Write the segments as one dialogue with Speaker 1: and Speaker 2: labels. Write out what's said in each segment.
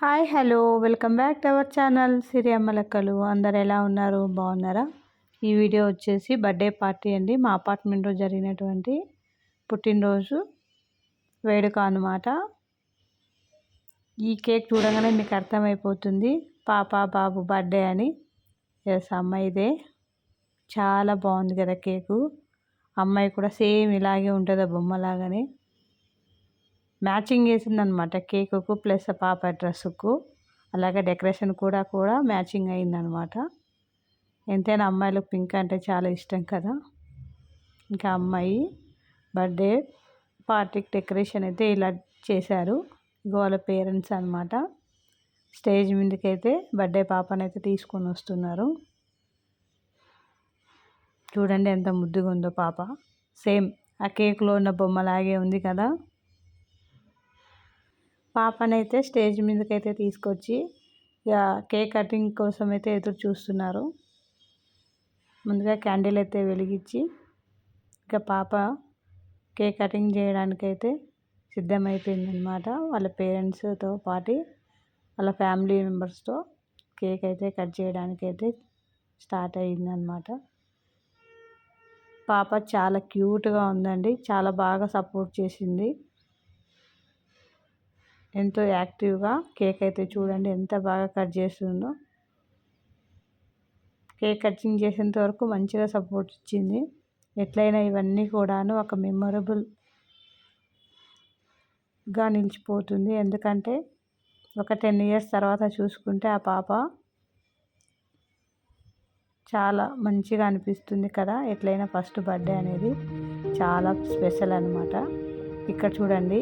Speaker 1: Hi hello welcome back to our channel Siri అమ్మలక్కలు. అందరు ఎలా ఉన్నారు, బాగున్నారా? ఈ వీడియో వచ్చేసి బర్త్డే పార్టీ అండి. మా అపార్ట్మెంట్లో జరిగినటువంటి పుట్టినరోజు వేడుక అన్నమాట. ఈ కేక్ చూడగానే మీకు అర్థమైపోతుంది పాప బాబు బర్త్డే అని. ఎస్, అమ్మాయిదే. చాలా బాగుంది కదా కేకు. అమ్మాయి కూడా సేమ్ ఇలాగే ఉంటుంది, బొమ్మలాగానే మ్యాచింగ్ వేసిందనమాట కేకుకు ప్లస్ పాప డ్రెస్సుకు. అలాగే డెకరేషన్ కూడా మ్యాచింగ్ అయిందనమాట. ఎంతైనా అమ్మాయిలకు పింక్ అంటే చాలా ఇష్టం కదా. ఇంకా అమ్మాయి బర్త్డే పార్టీకి డెకరేషన్ అయితే ఇలా చేశారు. వాళ్ళ పేరెంట్స్ అనమాట. స్టేజ్ మీదకైతే బర్త్డే పాపనైతే తీసుకొని వస్తున్నారు. చూడండి ఎంత ముద్దుగా ఉందో పాప. సేమ్ ఆ కేక్లో ఉన్న బొమ్మలాగే ఉంది కదా. పాపనైతే స్టేజ్ మీదకైతే తీసుకొచ్చి ఇక కేక్ కటింగ్ కోసం అయితే ఎదురు చూస్తున్నారు. ముందుగా క్యాండిల్ అయితే వెలిగించి ఇక పాప కేక్ కటింగ్ చేయడానికైతే సిద్ధమైపోయిందనమాట. వాళ్ళ పేరెంట్స్తో పాటు వాళ్ళ ఫ్యామిలీ మెంబర్స్తో కేక్ అయితే కట్ చేయడానికైతే స్టార్ట్ అయ్యిందనమాట. పాప చాలా క్యూట్గా ఉందండి. చాలా బాగా సపోర్ట్ చేసింది. ఎంతో యాక్టివ్గా కేక్ అయితే చూడండి ఎంత బాగా కట్ చేస్తుందో. కేక్ కటింగ్ చేసేంత వరకు మంచిగా సపోర్ట్ ఇచ్చింది. ఎట్లయినా ఇవన్నీ కూడాను ఒక మెమొరబుల్గా నిలిచిపోతుంది. ఎందుకంటే ఒక 10 years తర్వాత చూసుకుంటే ఆ పాప చాలా మంచిగా అనిపిస్తుంది కదా. ఎట్లయినా ఫస్ట్ బర్త్డే అనేది చాలా స్పెషల్ అనమాట. ఇక్కడ చూడండి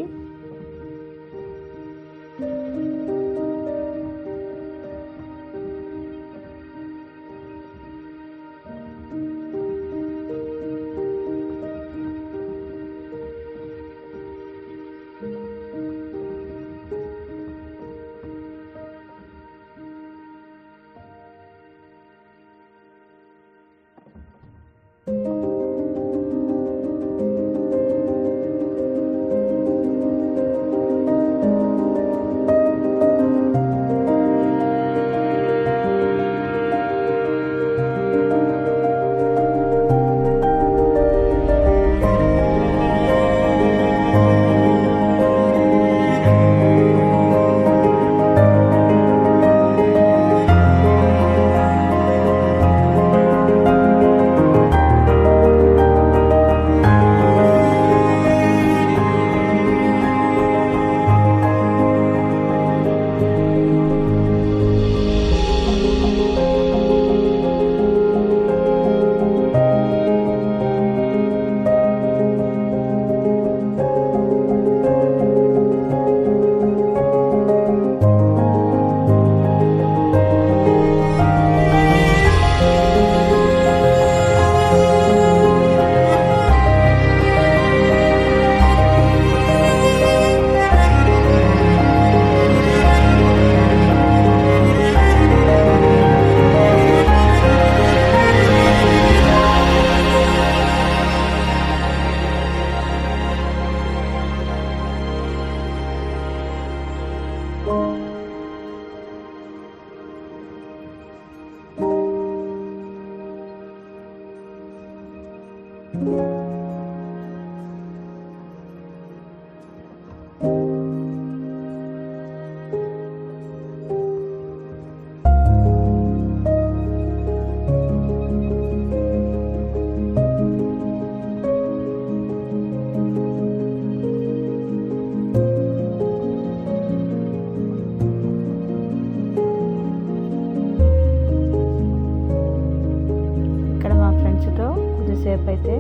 Speaker 1: కొద్దిసేపు అయితే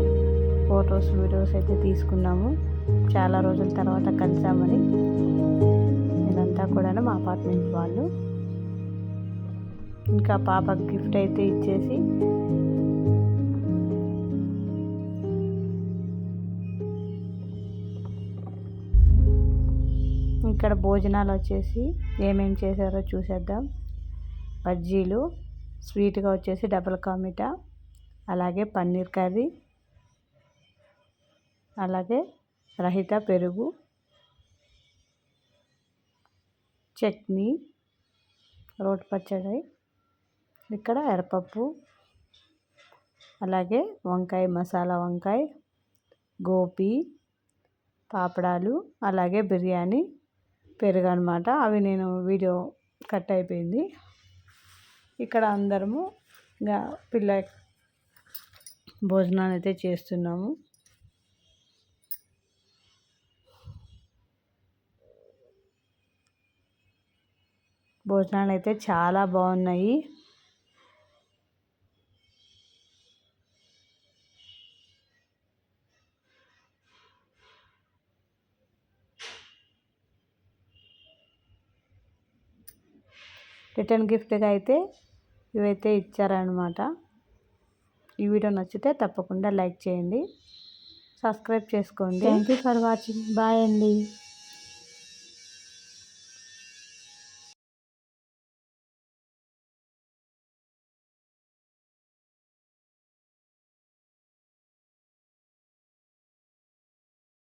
Speaker 1: ఫొటోస్ వీడియోస్ అయితే తీసుకున్నాము. చాలా రోజుల తర్వాత కలిసామని. ఇదంతా కూడా మా అపార్ట్మెంట్ వాళ్ళు. ఇంకా పాపకి గిఫ్ట్ అయితే ఇచ్చేసి ఇక్కడ భోజనాలు వచ్చేసి ఏమేమి చేశారో చూసేద్దాం. బజ్జీలు, స్వీట్గా వచ్చేసి డబల్ కా మీఠా, అలాగే పన్నీర్ కర్రీ, అలాగే రహిత పెరుగు, చట్నీ, రోటి పచ్చడి, ఇక్కడ ఎర్రపప్పు, అలాగే వంకాయ, మసాలా వంకాయ, గోపి, పాపడాలు, అలాగే బిర్యానీ, పెరుగు అనమాట. అవి నేను వీడియో కట్ అయిపోయింది. ఇక్కడ అందరము ఇంకా భోజనాలు అయితే చేస్తున్నాము. భోజనాలు అయితే చాలా బాగున్నాయి. రిటర్న్ గిఫ్ట్గా అయితే ఇవైతే ఇచ్చారనమాట. ఈ వీడియో నచ్చితే తప్పకుండా లైక్ చేయండి, సబ్స్క్రైబ్ చేసుకోండి. Thank you for watching. Bye అండి.